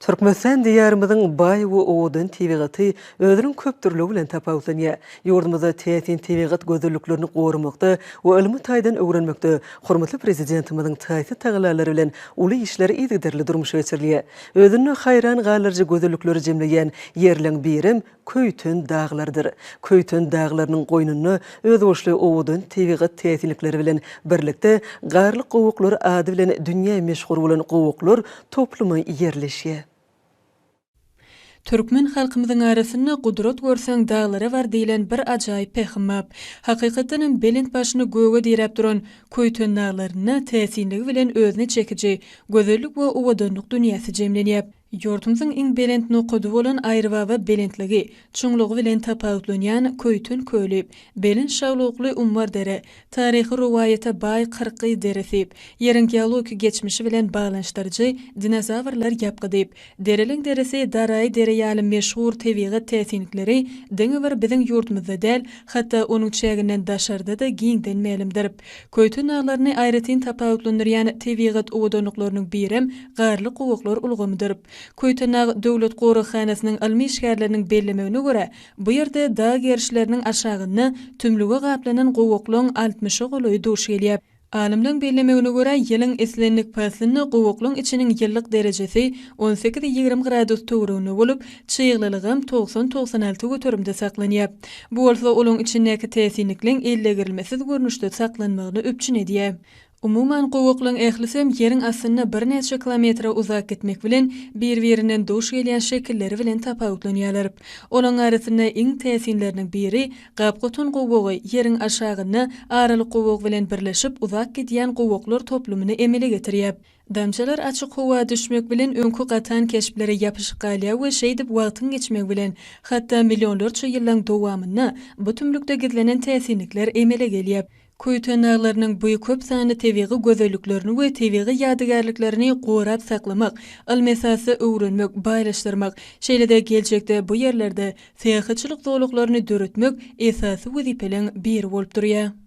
Turkmenistan diyarımızın bay ve oğudun tebigatı ödürün köp türlü bilen tapawutlanýa. Ýurdumyzda täsin tebigat gözellüklerini gorumakda we ilmi taýdan öwrenmekde hormatly prezidentimizin taýsy tagalary bilen uly işleri ýigdirli durmuş geçirilýär. Ödünni hayran galarjy gözellükleri jemleýän ýerleň birim Köýtün dağlardır. Köýtün dağlarynyň goýnuny öz boşly oğudun tebigat täsinlikleri bilen birlikde garlyk gowuklar ady bilen dünýä meşhur bolan gowuklar toplumy ýerleşýär. Türkmen halkymyzyň arasynda gudrat görseň dağlara bar diýilen bir ajaýyp pehmap. Hakykatdan belent başyny göge direp duran Köýtün dağlaryna täsinligi bilen özüne çekiji gözellik we uwadanlyk dünýäsi jemlenýär. Ýurtymyzyň iň belent nokudy bolan aýryba belentligi, çuňlugy bilen tapawutlanýan Köýtün köýlüp, belin şawlukly umar dere, taryhy ruwaýata baý 40 deresi, ýeriň geologik geçmişi bilen baglanşdyrjy dinozavrlar ýapgydyp, dereliň deresi Daray dere ýaly meşhur tebigat täsinlikleri deňe bir biziň ýurtymyzda däl, hatda onuň çäginden daşarda da giňden melimdir. Köýtün dağlaryny aýratyn tapawutlandyrýan tebigat uwadanlyklarynyň birim garly gowuklar ulgamydyr. Köýtün döwlet gorakhanasynyň ilmi işgärleriniň bellemegine görä, bu ýerde dağ gerişleriniň aşagyna tümlüge gaplanan gowuklaryň 60 goloy duş gelýär. Alimlerin bellemegine görä, ýylyň eslenlik pasyny gowuklaryň içiniň ýyllyk derejesi 18-20 gradus töwrüne bolup, çyýglylygy 90-96 götürümde saklanýar. Bu bolsa olaň içindäki täsinlikliň elle girilmesiz görnüşde saklanmagyny öpçün edýär. Umuman gowuklaryň ählisem ýeriň asyna bir neçe kilometre uzak gitmek bilen bir-birinden duş gelýän şekilleri bilen tapawutlanýarlar. Olaň arasynda iň täsinleriniň biri gapgotun gowugy ýeriň aşagyna araly gowuk bilen birleşip uzak gidýän gowuklar toplumyny emele getirýär. Damçalar açyk howa düşmek bilen öňkü gatan keşipleri ýapyşyk galýar we şeýdip wagtyň geçmek bilen hatda millionlarça ýyllaň dowamyna bu tümlükde gizlenen täsinlikler emele gelýär. Köýtün dağlarynyň bu köp sany tebigi gözelliklerini we tebigi ýadygarlyklerini gorap saklamak, ilmesasy öwrenmek, baýlaşdyrmak, şeýle-de geljekde bu ýerlerde seýahatçylyk zowluklaryny döretmek esasy wezipeleň biri bolup durýar.